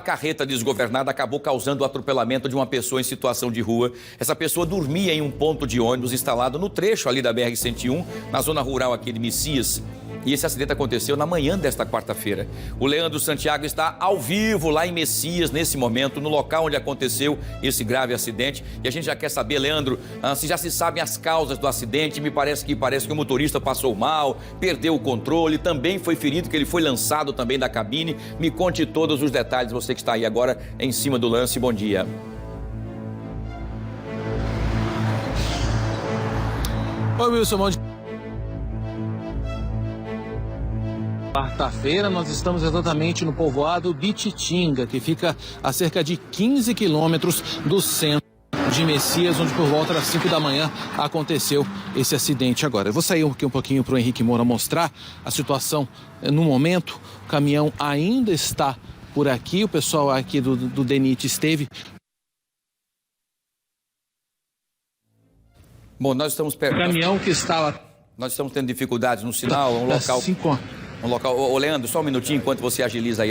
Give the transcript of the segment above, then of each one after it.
A carreta desgovernada acabou causando o atropelamento de uma pessoa em situação de rua. Essa pessoa dormia em um ponto de ônibus instalado no trecho ali da BR-101, na zona rural aqui de Messias. E esse acidente aconteceu na manhã desta quarta-feira. O Leandro Santiago está ao vivo lá em Messias, nesse momento, no local onde aconteceu esse grave acidente. E a gente já quer saber, Leandro, se já se sabem as causas do acidente. Me parece que o motorista passou mal, perdeu o controle, também foi ferido, que ele foi lançado também da cabine. Me conte todos os detalhes, você que está aí agora em cima do lance. Bom dia. Oi, Wilson, bom dia. Quarta-feira, nós estamos exatamente no povoado Bititinga, que fica a cerca de 15 quilômetros do centro de Messias, onde por volta das 5 da manhã aconteceu esse acidente agora. Eu vou sair aqui um pouquinho para o Henrique Moura mostrar a situação no momento. O caminhão ainda está por aqui, o pessoal aqui do DENIT esteve. Bom, nós estamos perto. O caminhão que estava... Nós estamos tendo dificuldades no sinal, um local... Ô, Leandro, só um minutinho enquanto você agiliza aí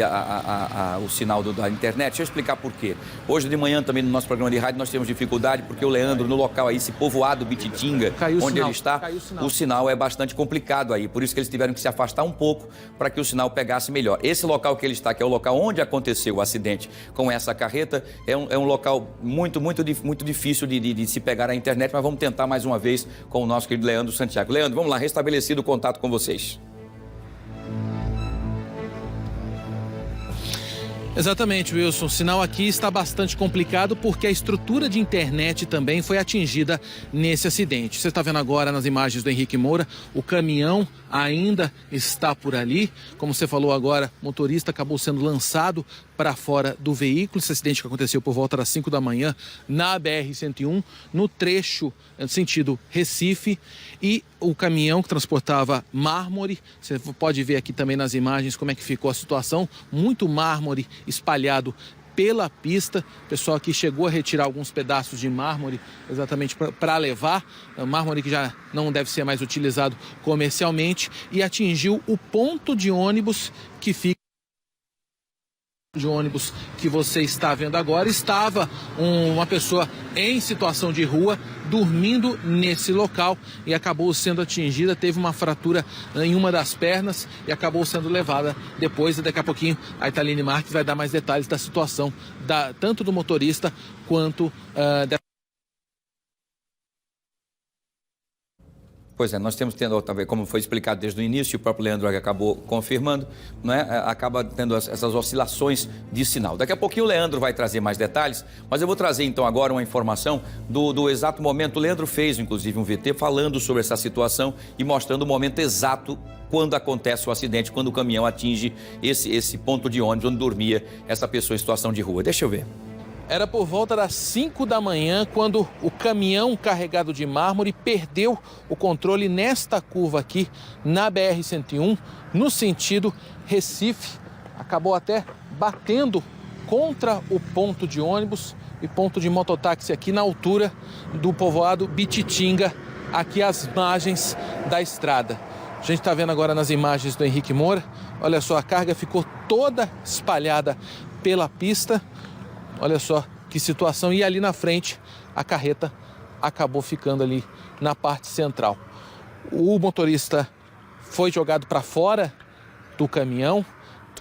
o sinal da internet. Deixa eu explicar por quê. Hoje de manhã também no nosso programa de rádio nós temos dificuldade porque o Leandro, no local aí, esse povoado Bititinga, onde ele está, o sinal é bastante complicado aí. Por isso que eles tiveram que se afastar um pouco para que o sinal pegasse melhor. Esse local que ele está, que é o local onde aconteceu o acidente com essa carreta, é um local muito difícil de se pegar a internet, mas vamos tentar mais uma vez com o nosso querido Leandro Santiago. Leandro, vamos lá, restabelecido o contato com vocês. Exatamente, Wilson. O sinal aqui está bastante complicado porque a estrutura de internet também foi atingida nesse acidente. Você está vendo agora nas imagens do Henrique Moura, o caminhão ainda está por ali. Como você falou agora, o motorista acabou sendo lançado para fora do veículo. Esse acidente que aconteceu por volta das 5 da manhã na BR-101, no trecho sentido Recife, e o caminhão que transportava mármore. Você pode ver aqui também nas imagens como é que ficou a situação, muito mármore espalhado pela pista. O pessoal aqui chegou a retirar alguns pedaços de mármore exatamente para levar, mármore que já não deve ser mais utilizado comercialmente, e atingiu o ponto de ônibus que fica que você está vendo agora. Estava uma pessoa em situação de rua dormindo nesse local e acabou sendo atingida, teve uma fratura em uma das pernas e acabou sendo levada depois. Daqui a pouquinho a Italine Marques vai dar mais detalhes da situação tanto do motorista quanto da... Pois é, nós tendo, como foi explicado desde o início, o próprio Leandro acabou confirmando, não é? Acaba tendo essas oscilações de sinal. Daqui a pouquinho o Leandro vai trazer mais detalhes, mas eu vou trazer então agora uma informação do exato momento. O Leandro fez, inclusive, um VT falando sobre essa situação e mostrando o momento exato quando acontece o acidente, quando o caminhão atinge esse ponto de ônibus onde dormia essa pessoa em situação de rua. Deixa eu ver. Era por volta das 5 da manhã quando o caminhão carregado de mármore perdeu o controle nesta curva aqui na BR-101, no sentido Recife. Acabou até batendo contra o ponto de ônibus e ponto de mototáxi aqui na altura do povoado Bititinga, aqui às margens da estrada. A gente está vendo agora nas imagens do Henrique Moura. Olha só, a carga ficou toda espalhada pela pista. Olha só que situação. E ali na frente, a carreta acabou ficando ali na parte central. O motorista foi jogado para fora do caminhão,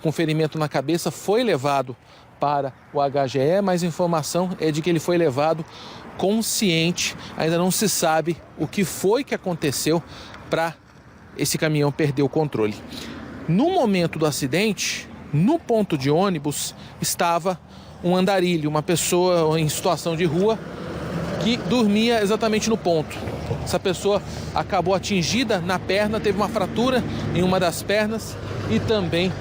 com ferimento na cabeça, foi levado para o HGE, mas a informação é de que ele foi levado consciente. Ainda não se sabe o que foi que aconteceu para esse caminhão perder o controle. No momento do acidente, no ponto de ônibus, estava um andarilho, uma pessoa em situação de rua que dormia exatamente no ponto. Essa pessoa acabou atingida na perna, teve uma fratura em uma das pernas e também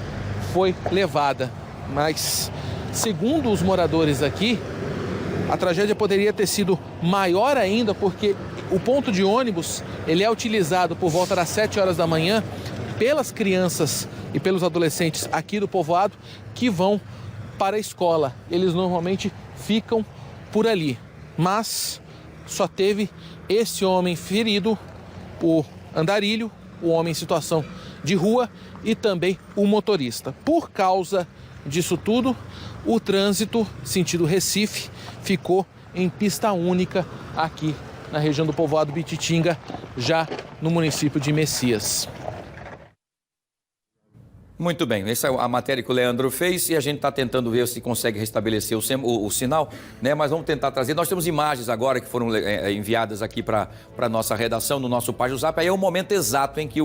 foi levada. Mas, segundo os moradores aqui, a tragédia poderia ter sido maior ainda, porque o ponto de ônibus ele é utilizado por volta das 7 horas da manhã pelas crianças e pelos adolescentes aqui do povoado que vão para a escola. Eles normalmente ficam por ali, mas só teve esse homem ferido, o andarilho, o homem em situação de rua e também o motorista. Por causa disso tudo, o trânsito sentido Recife ficou em pista única aqui na região do povoado Bititinga, já no município de Messias. Muito bem, essa é a matéria que o Leandro fez e a gente está tentando ver se consegue restabelecer o sinal, né? Mas vamos tentar trazer. Nós temos imagens agora que foram enviadas aqui para a nossa redação, no nosso página do Zap. Aí é o momento exato em que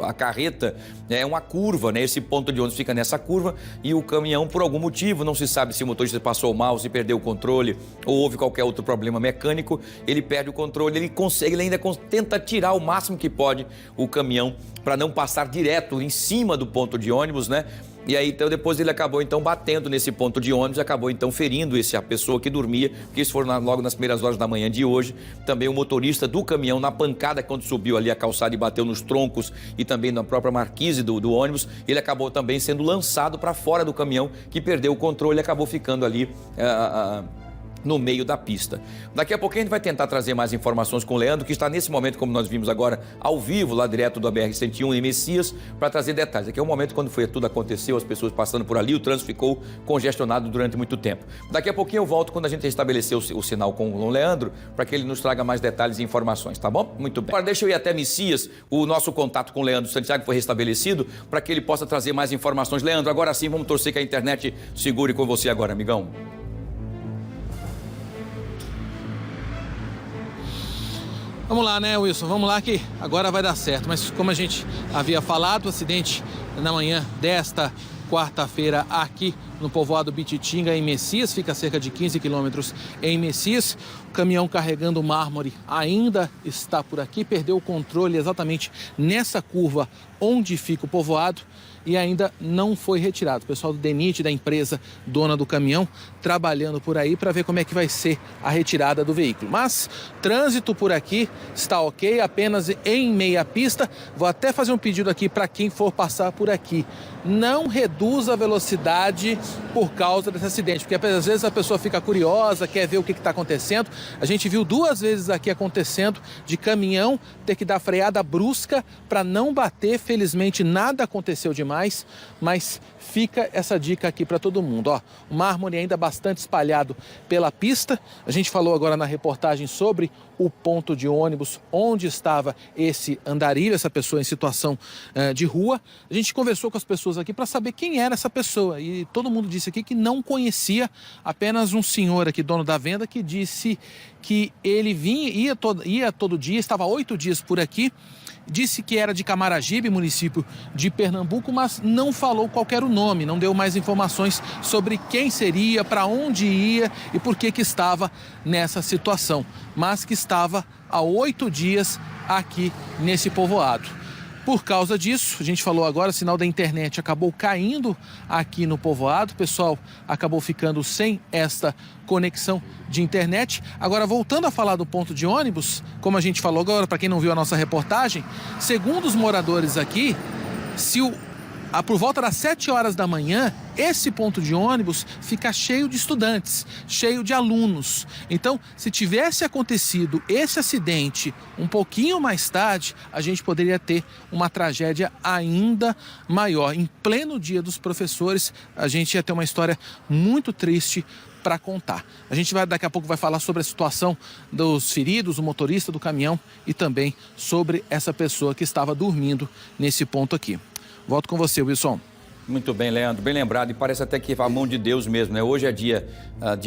a carreta é uma curva, né? Esse ponto de ônibus fica nessa curva e o caminhão, por algum motivo, não se sabe se o motorista passou mal, se perdeu o controle ou houve qualquer outro problema mecânico, ele perde o controle, ele ainda tenta tirar o máximo que pode o caminhão para não passar direto em cima do ponto de ônibus, né? E aí, então, depois ele acabou, então, batendo nesse ponto de ônibus, acabou, então, ferindo a pessoa que dormia, porque isso foi logo nas primeiras horas da manhã de hoje. Também o motorista do caminhão, na pancada, quando subiu ali a calçada e bateu nos troncos e também na própria marquise do ônibus, ele acabou também sendo lançado para fora do caminhão, que perdeu o controle e acabou ficando ali no meio da pista. Daqui a pouquinho a gente vai tentar trazer mais informações com o Leandro, que está nesse momento, como nós vimos agora, ao vivo, lá direto do BR-101 em Messias, para trazer detalhes. Aqui é o momento quando tudo aconteceu, as pessoas passando por ali, o trânsito ficou congestionado durante muito tempo. Daqui a pouquinho eu volto quando a gente restabelecer o sinal com o Leandro, para que ele nos traga mais detalhes e informações, tá bom? Muito bem. Agora deixa eu ir até Messias, o nosso contato com o Leandro Santiago foi restabelecido, para que ele possa trazer mais informações. Leandro, agora sim, vamos torcer que a internet segure com você agora, amigão. Vamos lá, né, Wilson? Vamos lá que agora vai dar certo. Mas como a gente havia falado, o acidente na manhã desta quarta-feira aqui no povoado Bititinga, em Messias, fica a cerca de 15 quilômetros em Messias. O caminhão carregando mármore ainda está por aqui, perdeu o controle exatamente nessa curva onde fica o povoado e ainda não foi retirado. O pessoal do DENIT, da empresa dona do caminhão, trabalhando por aí para ver como é que vai ser a retirada do veículo. Mas trânsito por aqui está ok, apenas em meia pista. Vou até fazer um pedido aqui para quem for passar por aqui. Não reduza a velocidade por causa desse acidente, porque às vezes a pessoa fica curiosa, quer ver o que está acontecendo. A gente viu 2 vezes aqui acontecendo de caminhão ter que dar freada brusca para não bater. Felizmente nada aconteceu demais, mas fica essa dica aqui para todo mundo. Ó, o mármore ainda bastante espalhado pela pista. A gente falou agora na reportagem sobre o ponto de ônibus onde estava esse andarilho, essa pessoa em situação de rua. A gente conversou com as pessoas aqui para saber quem era essa pessoa e todo mundo disse aqui que não conhecia, apenas um senhor aqui, dono da venda, que disse que ele ia todo dia, estava 8 dias por aqui. Disse que era de Camaragibe, município de Pernambuco, mas não falou qual era o nome, não deu mais informações sobre quem seria, para onde ia e por que estava nessa situação, mas que estava há 8 dias aqui nesse povoado. Por causa disso, a gente falou agora, o sinal da internet acabou caindo aqui no povoado, o pessoal acabou ficando sem esta conexão de internet. Agora, voltando a falar do ponto de ônibus, como a gente falou agora, para quem não viu a nossa reportagem, segundo os moradores aqui, por volta das 7 horas da manhã, esse ponto de ônibus fica cheio de estudantes, cheio de alunos. Então, se tivesse acontecido esse acidente um pouquinho mais tarde, a gente poderia ter uma tragédia ainda maior. Em pleno dia dos professores, a gente ia ter uma história muito triste para contar. A gente daqui a pouco vai falar sobre a situação dos feridos, o motorista do caminhão e também sobre essa pessoa que estava dormindo nesse ponto aqui. Volto com você, Wilson. Muito bem, Leandro, bem lembrado, e parece até que é a mão de Deus mesmo, né? Hoje é dia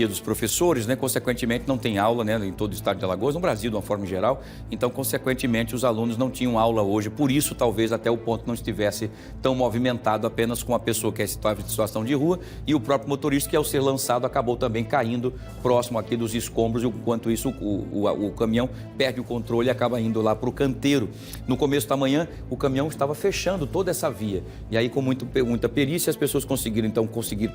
dos professores, né? Consequentemente não tem aula, né? Em todo o estado de Alagoas, no Brasil de uma forma geral, então consequentemente os alunos não tinham aula hoje, por isso talvez até o ponto não estivesse tão movimentado apenas com a pessoa que estava em situação de rua e o próprio motorista que ao ser lançado acabou também caindo próximo aqui dos escombros, e enquanto isso o caminhão perde o controle e acaba indo lá para o canteiro. No começo da manhã o caminhão estava fechando toda essa via e aí com muita perícia, as pessoas conseguiram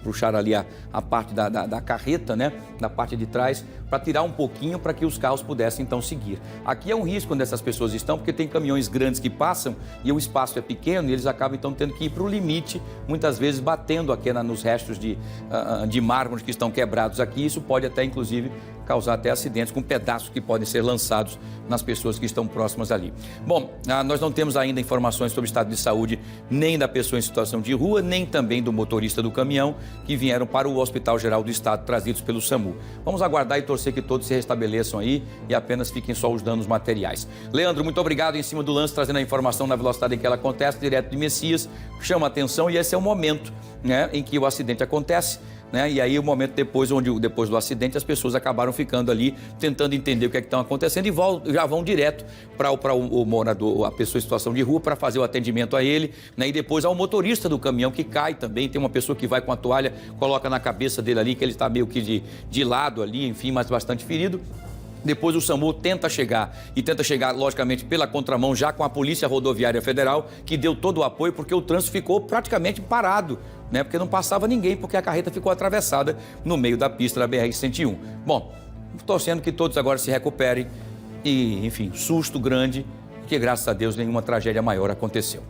puxar ali a parte da carreta, né, na parte de trás, para tirar um pouquinho para que os carros pudessem então seguir. Aqui é um risco onde essas pessoas estão, porque tem caminhões grandes que passam e o espaço é pequeno e eles acabam então tendo que ir para o limite, muitas vezes batendo aqui nos restos de mármore que estão quebrados aqui. Isso pode até inclusive causar até acidentes com pedaços que podem ser lançados nas pessoas que estão próximas ali. Bom, nós não temos ainda informações sobre o estado de saúde nem da pessoa em situação de rua, nem também do motorista do caminhão que vieram para o Hospital Geral do Estado trazidos pelo SAMU. Vamos aguardar e torcer que todos se restabeleçam aí e apenas fiquem só os danos materiais. Leandro, muito obrigado em cima do lance, trazendo a informação na velocidade em que ela acontece, direto de Messias, chama a atenção e esse é o momento, né, em que o acidente acontece. Né? E aí o momento depois do acidente as pessoas acabaram ficando ali tentando entender o que é que está acontecendo e já vão direto para o morador, a pessoa em situação de rua, para fazer o atendimento a ele, né? E depois ao motorista do caminhão que cai também, tem uma pessoa que vai com a toalha, coloca na cabeça dele ali, que ele está meio que de lado ali, enfim, mas bastante ferido. Depois o SAMU tenta chegar, logicamente, pela contramão, já com a Polícia Rodoviária Federal, que deu todo o apoio, porque o trânsito ficou praticamente parado, né? Porque não passava ninguém, porque a carreta ficou atravessada no meio da pista da BR-101. Bom, torcendo que todos agora se recuperem e, enfim, susto grande, que graças a Deus nenhuma tragédia maior aconteceu.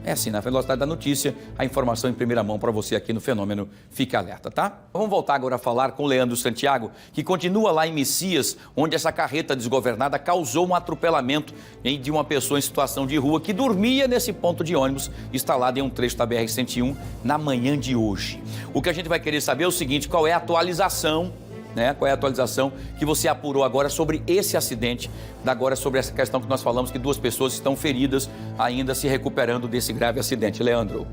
É assim, na velocidade da notícia, a informação em primeira mão para você aqui no Fenômeno Fique Alerta, tá? Vamos voltar agora a falar com o Leandro Santiago, que continua lá em Messias, onde essa carreta desgovernada causou um atropelamento de uma pessoa em situação de rua que dormia nesse ponto de ônibus instalado em um trecho da BR-101 na manhã de hoje. O que a gente vai querer saber é o seguinte, qual é a atualização, né? Qual é a atualização que você apurou agora sobre esse acidente, agora sobre essa questão que nós falamos que 2 pessoas estão feridas, ainda se recuperando desse grave acidente. Leandro.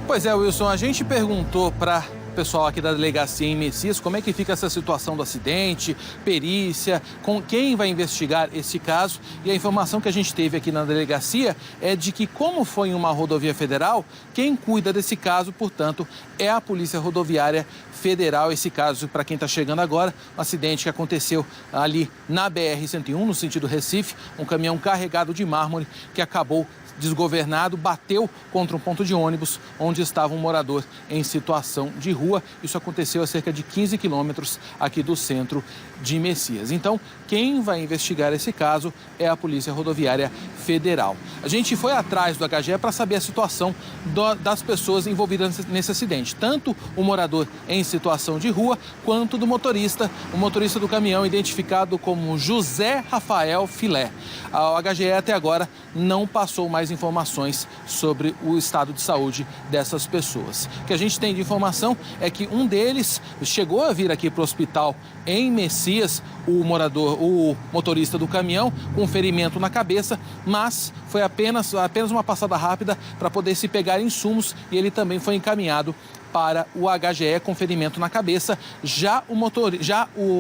Pois é, Wilson, a gente perguntou para o pessoal aqui da delegacia em Messias como é que fica essa situação do acidente, perícia, com quem vai investigar esse caso. E a informação que a gente teve aqui na delegacia é de que, como foi em uma rodovia federal, quem cuida desse caso, portanto, é a Polícia Rodoviária Federal. Esse caso, para quem está chegando agora, um acidente que aconteceu ali na BR-101, no sentido Recife, um caminhão carregado de mármore que acabou desgovernado, bateu contra um ponto de ônibus onde estava um morador em situação de rua. Isso aconteceu a cerca de 15 quilômetros aqui do centro de Messias. Então, quem vai investigar esse caso é a Polícia Rodoviária Federal. A gente foi atrás do HGE para saber a situação das pessoas envolvidas nesse acidente, tanto o morador em situação de rua, quanto do motorista, o motorista do caminhão identificado como José Rafael Filé. A HGE até agora não passou mais informações sobre o estado de saúde dessas pessoas. O que a gente tem de informação é que um deles chegou a vir aqui para o hospital em Messias, o motorista do caminhão, com ferimento na cabeça, mas foi apenas uma passada rápida para poder se pegar insumos e ele também foi encaminhado para o HGE com ferimento na cabeça. Já o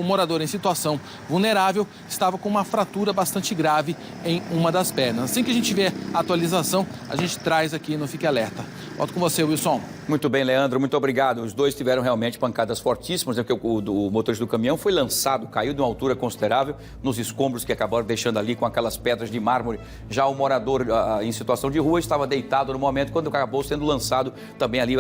morador em situação vulnerável estava com uma fratura bastante grave em uma das pernas. Assim que a gente vê a atualização, a gente traz aqui no Fique Alerta. Volto com você, Wilson. Muito bem, Leandro, muito obrigado. Os dois tiveram realmente pancadas fortíssimas, né? Porque o motorista do caminhão foi lançado, caiu de uma altura considerável nos escombros que acabaram deixando ali com aquelas pedras de mármore. Já o morador em situação de rua estava deitado no momento quando acabou sendo lançado também ali,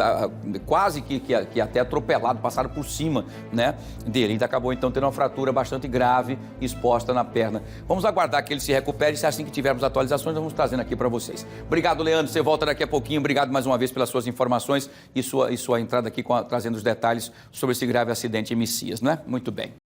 quase que até atropelado, passaram por cima, né, dele. Ele acabou então tendo uma fratura bastante grave exposta na perna. Vamos aguardar que ele se recupere e assim que tivermos atualizações, vamos trazendo aqui para vocês. Obrigado, Leandro. Você volta daqui a pouquinho. Obrigado mais uma vez pelas suas informações e sua entrada aqui trazendo os detalhes sobre esse grave acidente em Messias, né? Muito bem.